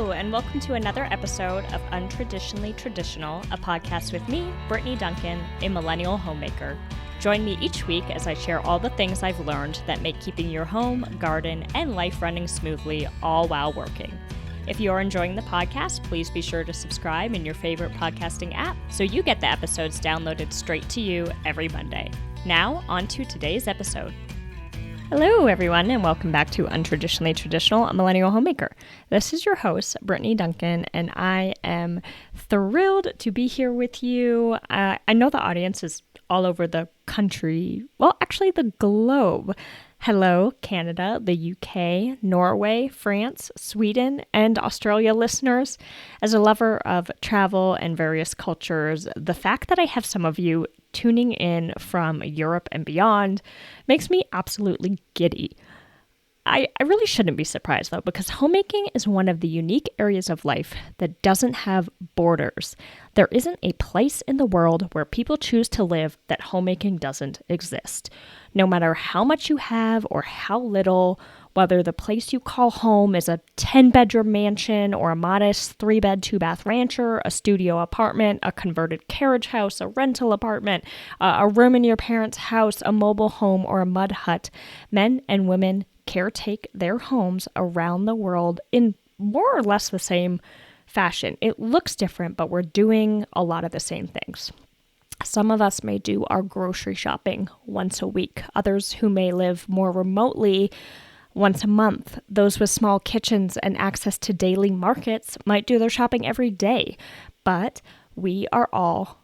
Hello, and welcome to another episode of Untraditionally Traditional, a podcast with me, Brittany Duncan, a millennial homemaker. Join me each week as I share all the things I've learned that make keeping your home, garden, and life running smoothly, all while working. If you are enjoying the podcast, please be sure to subscribe in your favorite podcasting app so you get the episodes downloaded straight to you every Monday. Now, on to today's episode. Hello, everyone, and welcome back to Untraditionally Traditional, a millennial homemaker. This is your host, Brittany Duncan, and I am thrilled to be here with you. I know the audience is all over the country, well, actually the globe. Hello, Canada, the UK, Norway, France, Sweden, and Australia listeners. As a lover of travel and various cultures, the fact that I have some of you tuning in from Europe and beyond makes me absolutely giddy. I really shouldn't be surprised, though, because homemaking is one of the unique areas of life that doesn't have borders. There isn't a place in the world where people choose to live that homemaking doesn't exist. No matter how much you have or how little, whether the place you call home is a 10-bedroom mansion or a modest 3-bed, 2-bath rancher, a studio apartment, a converted carriage house, a rental apartment, a room in your parents' house, a mobile home, or a mud hut, men and women caretake their homes around the world in more or less the same fashion. It looks different, but we're doing a lot of the same things. Some of us may do our grocery shopping once a week. Others who may live more remotely once a month. Those with small kitchens and access to daily markets might do their shopping every day. But we are all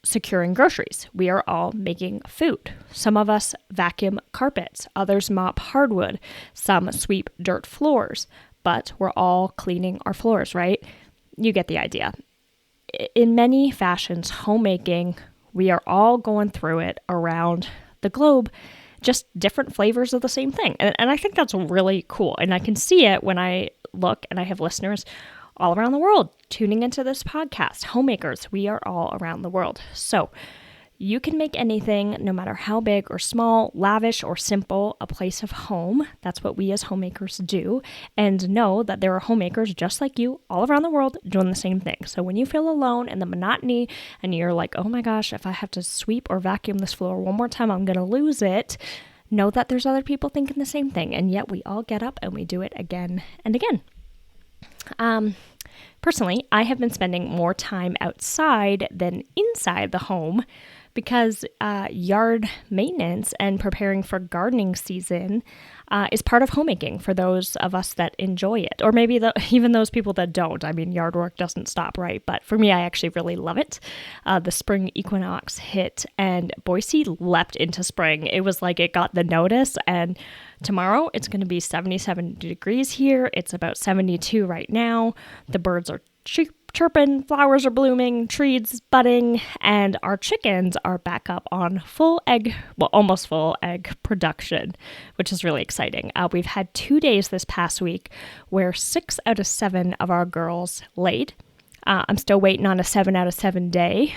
securing groceries. We are all making food. Some of us vacuum carpets, others mop hardwood, some sweep dirt floors, but we're all cleaning our floors, right? You get the idea. In many fashions, homemaking, we are all going through it around the globe, just different flavors of the same thing. And I think that's really cool. And I can see it when I look and I have listeners all around the world tuning into this podcast. Homemakers, we are all around the world. So you can make anything, no matter how big or small, lavish or simple, a place of home. That's what we as homemakers do. And know that there are homemakers just like you all around the world doing the same thing. So when you feel alone in the monotony and you're like, oh my gosh, if I have to sweep or vacuum this floor one more time, I'm going to lose it. Know that there's other people thinking the same thing. And yet we all get up and we do it again and again. Personally, I have been spending more time outside than inside the home because yard maintenance and preparing for gardening season is part of homemaking for those of us that enjoy it, or maybe even those people that don't. I mean, yard work doesn't stop, right? But for me, I actually really love it. The spring equinox hit and Boise leapt into spring. It was like it got the notice, and tomorrow it's going to be 77 degrees here. It's about 72 right now. The birds are chirping, flowers are blooming, trees budding, and our chickens are back up on almost full egg production, which is really exciting. We've had 2 days this past week where 6 out of 7 of our girls laid. I'm still waiting on a 7 out of 7 day.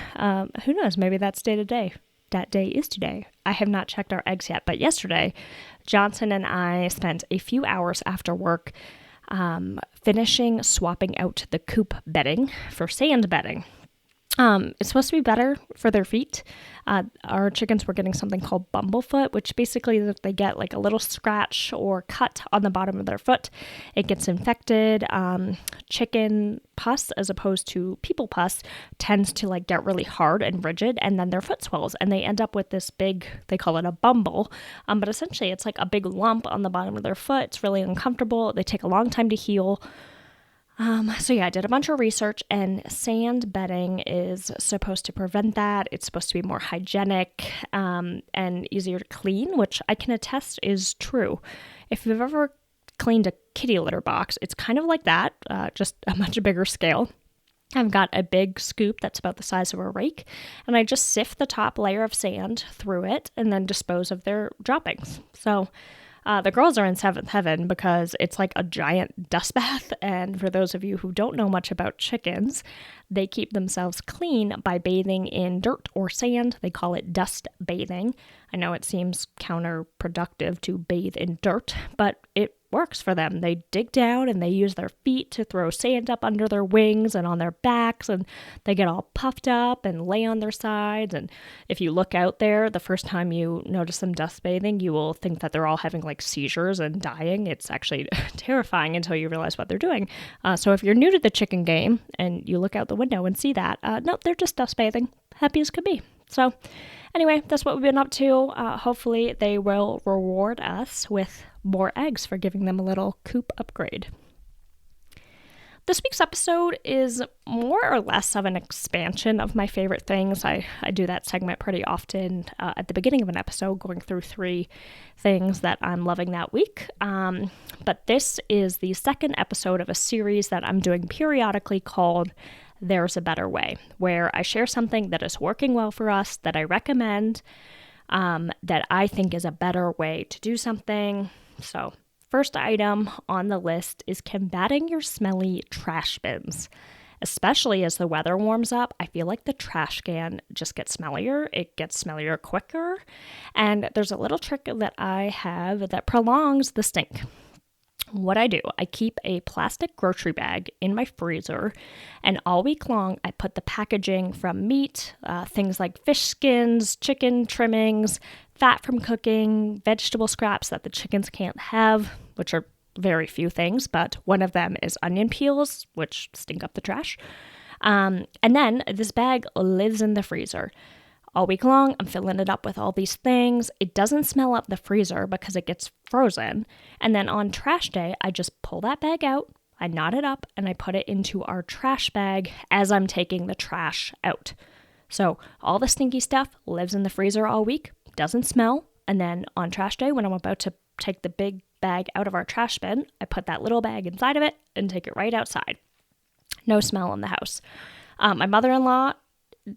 Who knows? Maybe that's day to day. That day is today. I have not checked our eggs yet, but yesterday, Johnson and I spent a few hours after work finishing swapping out the coop bedding for sand bedding. It's supposed to be better for their feet. Our chickens were getting something called bumblefoot, which basically if they get like a little scratch or cut on the bottom of their foot, it gets infected. Chicken pus, as opposed to people pus, tends to like get really hard and rigid, and then their foot swells, and they end up with this big, they call it a bumble, but essentially it's like a big lump on the bottom of their foot. It's really uncomfortable. They take a long time to heal. So I did a bunch of research, and sand bedding is supposed to prevent that. It's supposed to be more hygienic and easier to clean, which I can attest is true. If you've ever cleaned a kitty litter box, it's kind of like that, just a much bigger scale. I've got a big scoop that's about the size of a rake, and I just sift the top layer of sand through it and then dispose of their droppings. So the girls are in seventh heaven because it's like a giant dust bath. And for those of you who don't know much about chickens, they keep themselves clean by bathing in dirt or sand. They call it dust bathing. I know it seems counterproductive to bathe in dirt, but it works for them. They dig down and they use their feet to throw sand up under their wings and on their backs, and they get all puffed up and lay on their sides. And if you look out there, the first time you notice them dust bathing, you will think that they're all having like seizures and dying. It's actually terrifying until you realize what they're doing. So if you're new to the chicken game and you look out the window and see that, no, they're just dust bathing, happy as could be. So anyway, that's what we've been up to. Hopefully they will reward us with more eggs for giving them a little coop upgrade. This week's episode is more or less of an expansion of my favorite things. I do that segment pretty often at the beginning of an episode, going through 3 things that I'm loving that week. But this is the second episode of a series that I'm doing periodically called There's a Better Way, where I share something that is working well for us, that I recommend, that I think is a better way to do something. So, first item on the list is combating your smelly trash bins. Especially as the weather warms up, I feel like the trash can just gets smellier. It gets smellier quicker. And there's a little trick that I have that prolongs the stink. What I do, I keep a plastic grocery bag in my freezer, and all week long I put the packaging from meat, things like fish skins, chicken trimmings, fat from cooking, vegetable scraps that the chickens can't have, which are very few things, but one of them is onion peels, which stink up the trash. And then this bag lives in the freezer. All week long, I'm filling it up with all these things. It doesn't smell up the freezer because it gets frozen. And then on trash day, I just pull that bag out, I knot it up, and I put it into our trash bag as I'm taking the trash out. So all the stinky stuff lives in the freezer all week, doesn't smell. And then on trash day, when I'm about to take the big bag out of our trash bin, I put that little bag inside of it and take it right outside. No smell in the house. My mother-in-law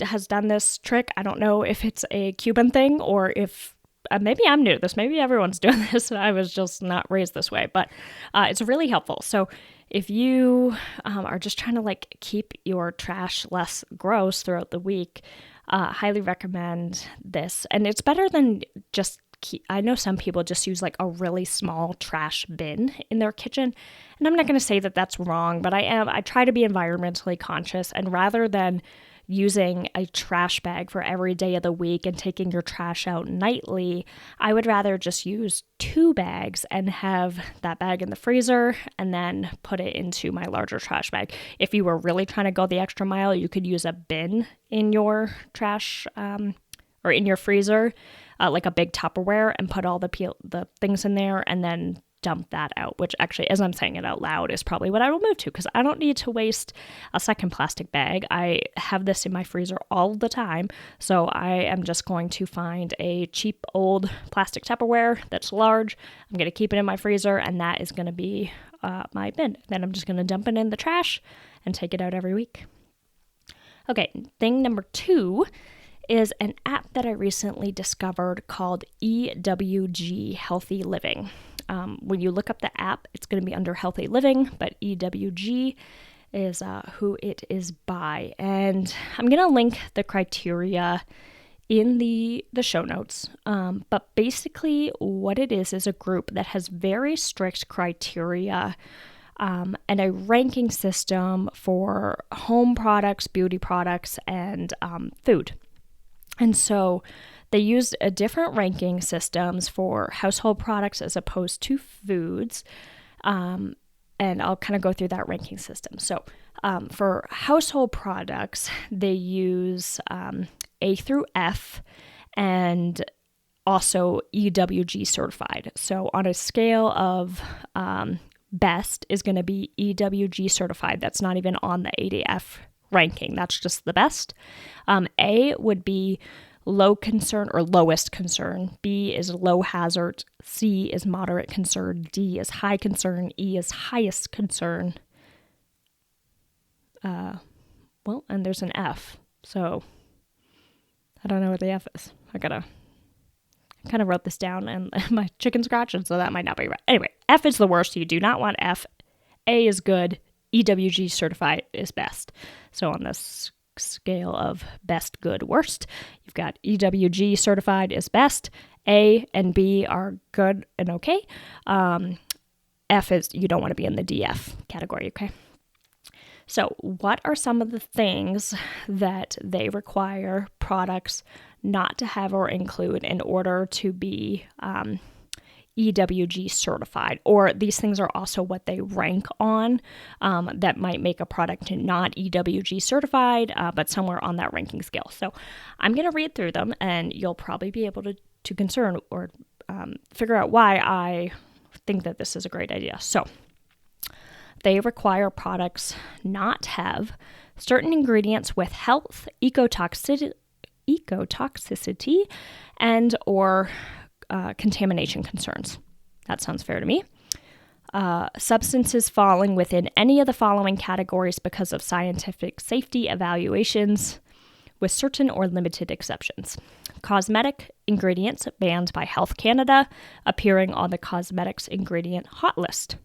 has done this trick. I don't know if it's a Cuban thing or if maybe I'm new to this. Maybe everyone's doing this and I was just not raised this way, but it's really helpful. So if you are just trying to like keep your trash less gross throughout the week, highly recommend this. And it's better than just I know some people just use like a really small trash bin in their kitchen. And I'm not going to say that that's wrong, but I try to be environmentally conscious, and rather than using a trash bag for every day of the week and taking your trash out nightly, I would rather just use 2 bags and have that bag in the freezer and then put it into my larger trash bag. If you were really trying to go the extra mile, you could use a bin in your trash or in your freezer, like a big Tupperware, and put all the things in there and then dump that out, which actually, as I'm saying it out loud, is probably what I will move to, because I don't need to waste a second plastic bag. I have this in my freezer all the time, so I am just going to find a cheap old plastic Tupperware that's large. I'm going to keep it in my freezer, and that is going to be my bin. Then I'm just going to dump it in the trash and take it out every week. Okay, thing number 2 is an app that I recently discovered called EWG Healthy Living. When you look up the app, it's going to be under Healthy Living, but EWG is who it is by. And I'm going to link the criteria in the show notes. But basically what it is a group that has very strict criteria and a ranking system for home products, beauty products, and food. And so they used a different ranking systems for household products as opposed to foods. And I'll kind of go through that ranking system. So for household products, they use A through F and also EWG certified. So on a scale of best is going to be EWG certified. That's not even on the A to F ranking. That's just the best. A would be low concern or lowest concern. B is low hazard. C is moderate concern. D is high concern. E is highest concern. And there's an F. So I don't know what the F is. I kind of wrote this down and my chicken scratch, and so that might not be right. Anyway, F is the worst. You do not want F. A is good. EWG certified is best. So on this scale of best, good, worst, you've got EWG certified is best, A and B are good and okay. F is you don't want to be in the DF category, okay? So what are some of the things that they require products not to have or include in order to be EWG certified? Or these things are also what they rank on that might make a product not EWG certified, but somewhere on that ranking scale. So I'm going to read through them, and you'll probably be able to concern or figure out why I think that this is a great idea. So they require products not have certain ingredients with health, ecotoxicity, and or contamination concerns. That sounds fair to me. Substances falling within any of the following categories because of scientific safety evaluations, with certain or limited exceptions. Cosmetic ingredients banned by Health Canada, appearing on the cosmetics ingredient hot list.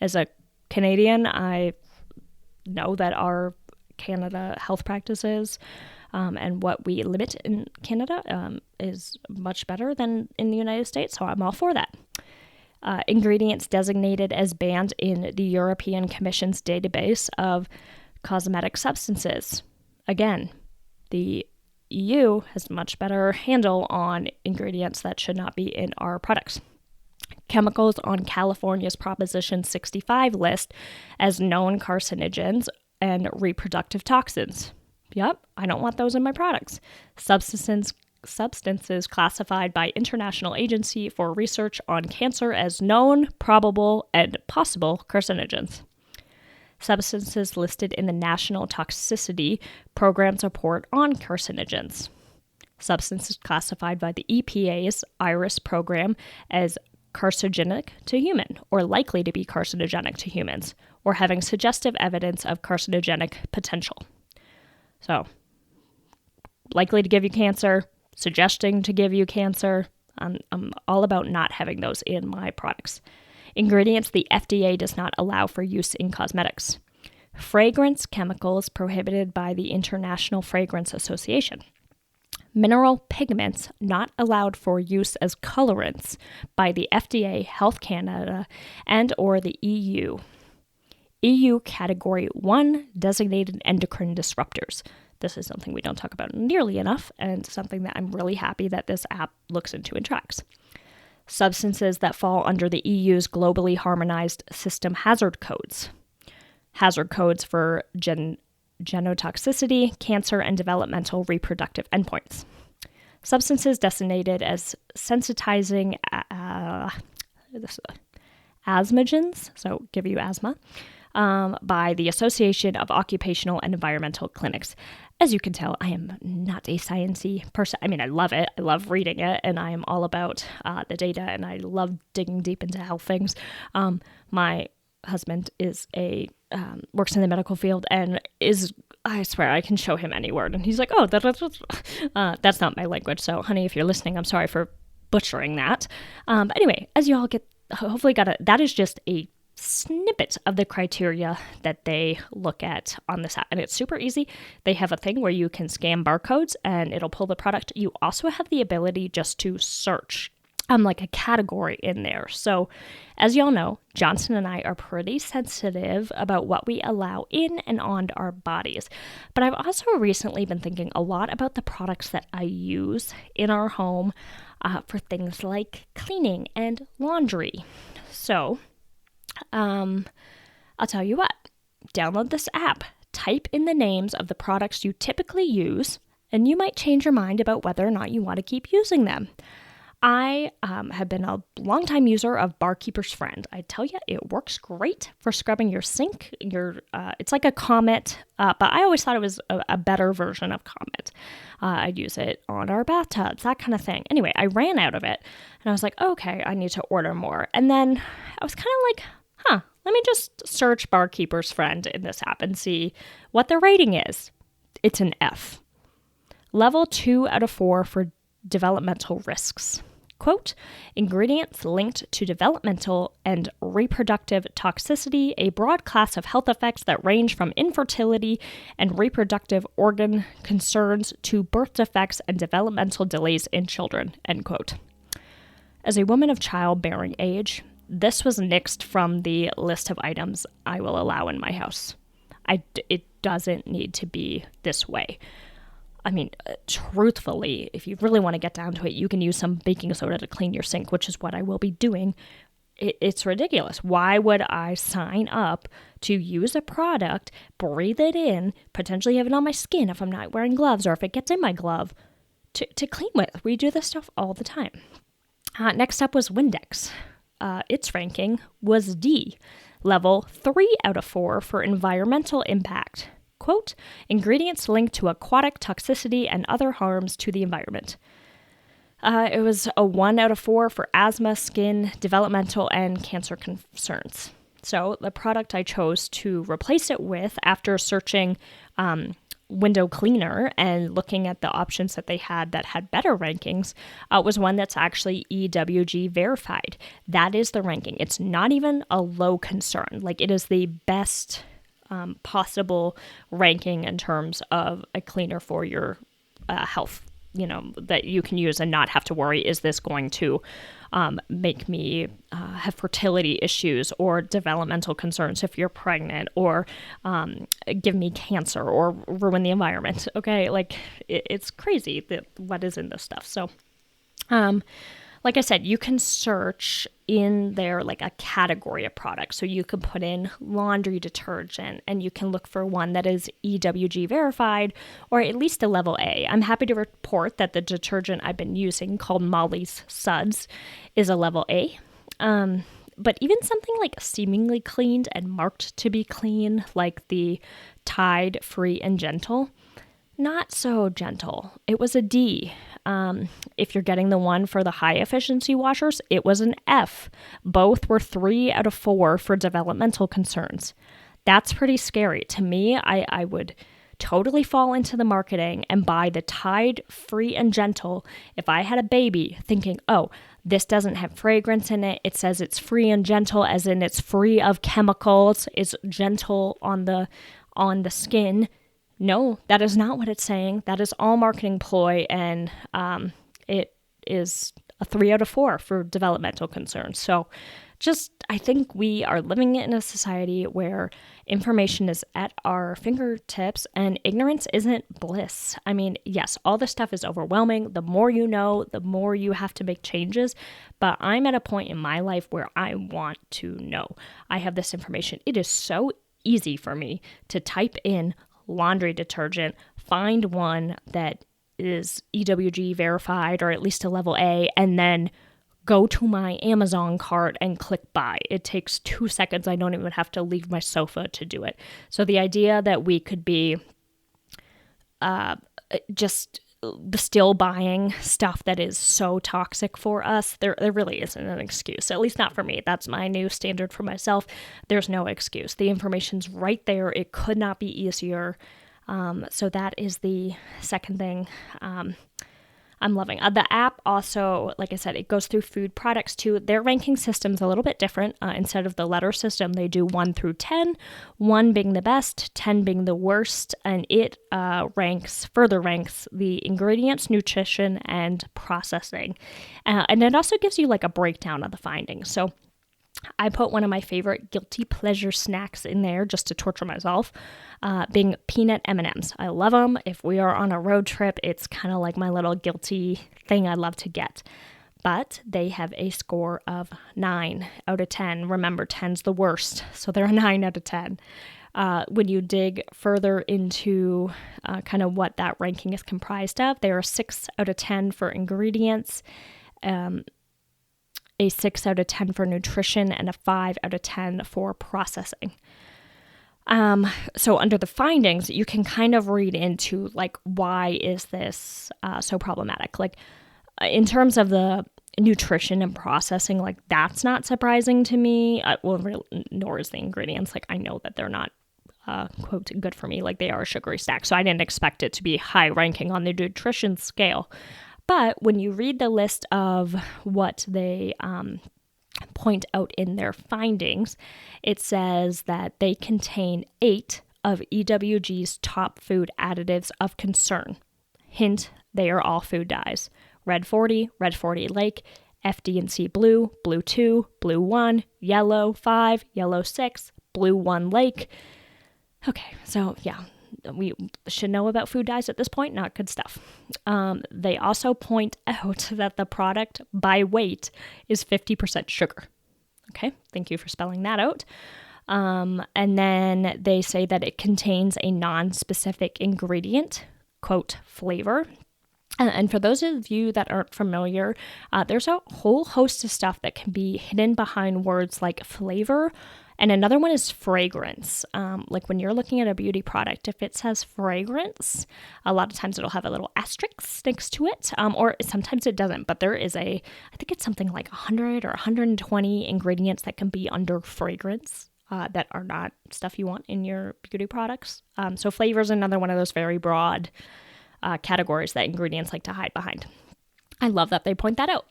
As a Canadian, I know that our Canada health practices and what we limit in Canada is much better than in the United States, so I'm all for that. Ingredients designated as banned in the European Commission's database of cosmetic substances. Again, the EU has a much better handle on ingredients that should not be in our products. Chemicals on California's Proposition 65 list as known carcinogens and reproductive toxins. Yep, I don't want those in my products. Substances classified by International Agency for Research on Cancer as known, probable, and possible carcinogens. Substances listed in the National Toxicity Program's report on carcinogens. Substances classified by the EPA's IRIS program as carcinogenic to human, or likely to be carcinogenic to humans, or having suggestive evidence of carcinogenic potential. So, likely to give you cancer, suggesting to give you cancer. I'm all about not having those in my products. Ingredients the FDA does not allow for use in cosmetics. Fragrance chemicals prohibited by the International Fragrance Association. Mineral pigments not allowed for use as colorants by the FDA, Health Canada, and or the EU. EU Category 1 designated endocrine disruptors. This is something we don't talk about nearly enough, and something that I'm really happy that this app looks into and tracks. Substances that fall under the EU's globally harmonized system hazard codes. Hazard codes for genotoxicity, cancer, and developmental reproductive endpoints. Substances designated as sensitizing asthmagens, so give you asthma, by the Association of Occupational and Environmental Clinics. As you can tell, I am not a sciencey person. I mean, I love it. I love reading it, and I am all about the data, and I love digging deep into health things. My husband is works in the medical field and I swear I can show him any word, and he's like, oh, that's not my language. So, honey, if you're listening, I'm sorry for butchering that. But anyway, as you all hopefully got it, that is just a snippet of the criteria that they look at on this app. And it's super easy. They have a thing where you can scan barcodes and it'll pull the product. You also have the ability just to search like a category in there. So as y'all know, Johnson and I are pretty sensitive about what we allow in and on our bodies. But I've also recently been thinking a lot about the products that I use in our home for things like cleaning and laundry. So I'll tell you what, download this app, type in the names of the products you typically use, and you might change your mind about whether or not you want to keep using them. I have been a longtime user of Barkeeper's Friend. I tell you, it works great for scrubbing your sink. It's like a Comet, but I always thought it was a better version of Comet. I'd use it on our bathtubs, that kind of thing. Anyway, I ran out of it, and I was like, okay, I need to order more. And then I was kind of like, let me just search Barkeeper's Friend in this app and see what the rating is. It's an F. Level 2 out of 4 for developmental risks. Quote, ingredients linked to developmental and reproductive toxicity, a broad class of health effects that range from infertility and reproductive organ concerns to birth defects and developmental delays in children, end quote. As a woman of childbearing age, this was nixed from the list of items I will allow in my house. It doesn't need to be this way. I mean, truthfully, if you really want to get down to it, you can use some baking soda to clean your sink, which is what I will be doing. It's ridiculous. Why would I sign up to use a product, breathe it in, potentially have it on my skin if I'm not wearing gloves or if it gets in my glove, to clean with? We do this stuff all the time. Next up was Windex. Its ranking was D, level 3 out of 4 for environmental impact. Quote, ingredients linked to aquatic toxicity and other harms to the environment. It was a 1 out of 4 for asthma, skin, developmental, and cancer concerns. So the product I chose to replace it with after searching window cleaner and looking at the options that they had that had better rankings was one that's actually EWG verified. That is the ranking. It's not even a low concern. Like, it is the best possible ranking in terms of a cleaner for your health, that you can use and not have to worry, is this going to make me have fertility issues or developmental concerns if you're pregnant, or give me cancer or ruin the environment. Okay, like, it's crazy what is in this stuff. So like I said, you can search in there like a category of products. So you can put in laundry detergent and you can look for one that is EWG verified or at least a level A. I'm happy to report that the detergent I've been using, called Molly's Suds, is a level A. But even something like seemingly cleaned and marked to be clean, like the Tide Free and Gentle, not so gentle. It was a D. If you're getting the one for the high efficiency washers, it was an F. Both were 3 out of 4 for developmental concerns. That's pretty scary. To me, I would totally fall into the marketing and buy the Tide Free and Gentle if I had a baby, thinking, oh, this doesn't have fragrance in it. It says it's free and gentle, as in it's free of chemicals. It's gentle on the skin. No, that is not what it's saying. That is all marketing ploy, and it is a 3 out of 4 for developmental concerns. So I think we are living in a society where information is at our fingertips and ignorance isn't bliss. I mean, yes, all this stuff is overwhelming. The more you know, the more you have to make changes. But I'm at a point in my life where I want to know. I have this information. It is so easy for me to type in laundry detergent, find one that is EWG verified or at least a level A, and then go to my Amazon cart and click buy. It takes 2 seconds. I don't even have to leave my sofa to do it. So the idea that we could be just still buying stuff that is so toxic for us, there really isn't an excuse. At least not for me. That's my new standard for myself. There's no excuse. The information's right there. It could not be easier. So that is the second thing I'm loving. The app also, like I said, it goes through food products too. Their ranking system's a little bit different. Instead of the letter system, they do 1 through 10, 1 being the best, 10 being the worst, and it further ranks the ingredients, nutrition, and processing. And it also gives you like a breakdown of the findings. So I put one of my favorite guilty pleasure snacks in there just to torture myself, being peanut M&Ms. I love them. If we are on a road trip, it's kind of like my little guilty thing I love to get. But they have a score of 9 out of 10. Remember, 10's the worst, so they're a 9 out of 10. When you dig further into kind of what that ranking is comprised of, they are 6 out of 10 for ingredients, a 6 out of 10 for nutrition, and a 5 out of 10 for processing. So under the findings, you can kind of read into like, why is this so problematic? Like in terms of the nutrition and processing, like that's not surprising to me. Nor is the ingredients. Like I know that they're not quote good for me. Like they are a sugary snack. So I didn't expect it to be high ranking on the nutrition scale. But when you read the list of what they point out in their findings, it says that they contain 8 of EWG's top food additives of concern. Hint, they are all food dyes. Red 40 Lake, FD&C Blue, Blue 2, Blue 1, Yellow 5, Yellow 6, Blue 1 Lake. Okay, so yeah, we should know about food dyes at this point. Not good stuff. They also point out that the product by weight is 50% sugar. Okay, thank you for spelling that out. And then they say that it contains a non-specific ingredient, quote, flavor. And for those of you that aren't familiar, there's a whole host of stuff that can be hidden behind words like flavor. And another one is fragrance. Like when you're looking at a beauty product, if it says fragrance, a lot of times it'll have a little asterisk next to it, or sometimes it doesn't. But there is I think it's something like 100 or 120 ingredients that can be under fragrance that are not stuff you want in your beauty products. So flavor is another one of those very broad categories that ingredients like to hide behind. I love that they point that out.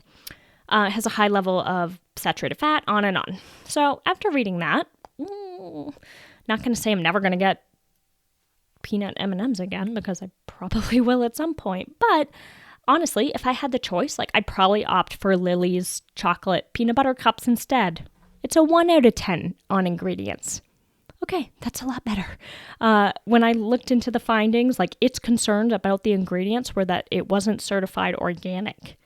It has a high level of saturated fat, on and on. So after reading that, not going to say I'm never going to get peanut M&Ms again, because I probably will at some point. But honestly, if I had the choice, I'd probably opt for Lily's chocolate peanut butter cups instead. It's a 1 out of 10 on ingredients. Okay, that's a lot better. When I looked into the findings, its concerns about the ingredients were that it wasn't certified organic,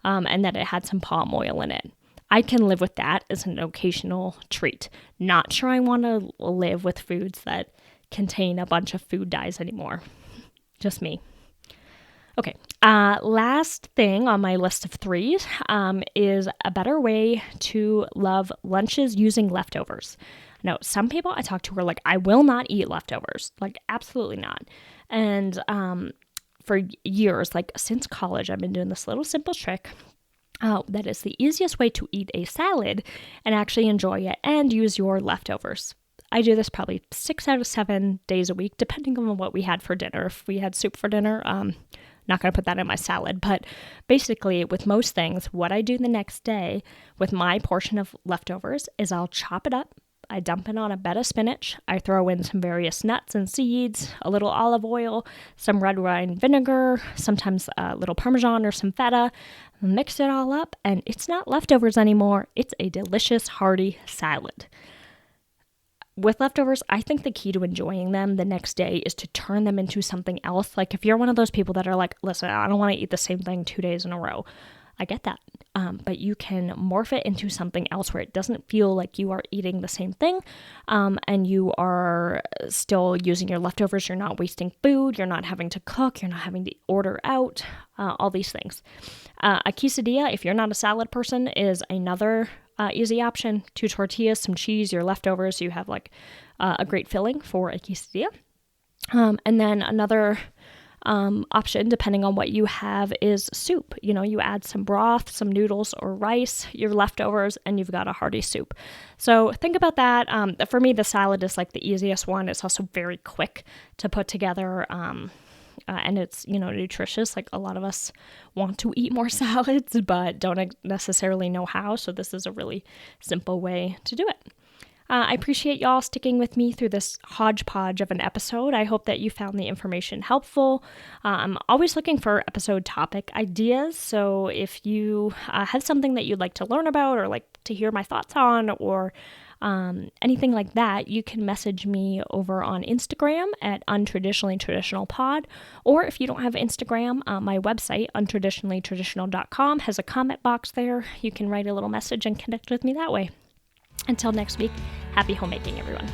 and that it had some palm oil in it. I can live with that as an occasional treat. Not sure I want to live with foods that contain a bunch of food dyes anymore. Just me. Okay, last thing on my list of 3 is a better way to love lunches using leftovers. Now, some people I talk to are like, I will not eat leftovers. Absolutely not. And for years, since college, I've been doing this little simple trick that is the easiest way to eat a salad and actually enjoy it and use your leftovers. I do this probably 6 out of 7 days a week, depending on what we had for dinner. If we had soup for dinner, not going to put that in my salad. But basically, with most things, what I do the next day with my portion of leftovers is I'll chop it up. I dump it on a bed of spinach. I throw in some various nuts and seeds, a little olive oil, some red wine vinegar, sometimes a little Parmesan or some feta. Mix it all up, and it's not leftovers anymore. It's a delicious, hearty salad. With leftovers, I think the key to enjoying them the next day is to turn them into something else. If you're one of those people that are like, listen, I don't want to eat the same thing 2 days in a row. I get that. But you can morph it into something else where it doesn't feel like you are eating the same thing, and you are still using your leftovers. You're not wasting food. You're not having to cook. You're not having to order out, all these things. A quesadilla, if you're not a salad person, is another easy option. 2 tortillas, some cheese, your leftovers. You have a great filling for a quesadilla. And then another option, depending on what you have, is soup. You add some broth, some noodles or rice, your leftovers, and you've got a hearty soup. So think about that. For me, the salad is the easiest one. It's also very quick to put together. And it's, nutritious. A lot of us want to eat more salads, but don't necessarily know how. So this is a really simple way to do it. I appreciate y'all sticking with me through this hodgepodge of an episode. I hope that you found the information helpful. I'm always looking for episode topic ideas. So if you have something that you'd like to learn about or like to hear my thoughts on or anything like that, you can message me over on Instagram at untraditionallytraditionalpod. Or if you don't have Instagram, my website, untraditionallytraditional.com, has a comment box there. You can write a little message and connect with me that way. Until next week, happy homemaking, everyone.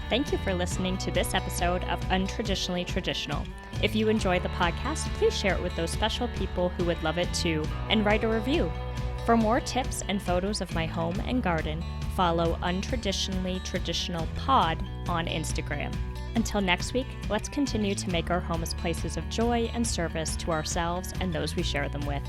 Thank you for listening to this episode of Untraditionally Traditional. If you enjoyed the podcast, please share it with those special people who would love it too, and write a review. For more tips and photos of my home and garden, follow Untraditionally Traditional Pod on Instagram. Until next week, let's continue to make our homes places of joy and service to ourselves and those we share them with.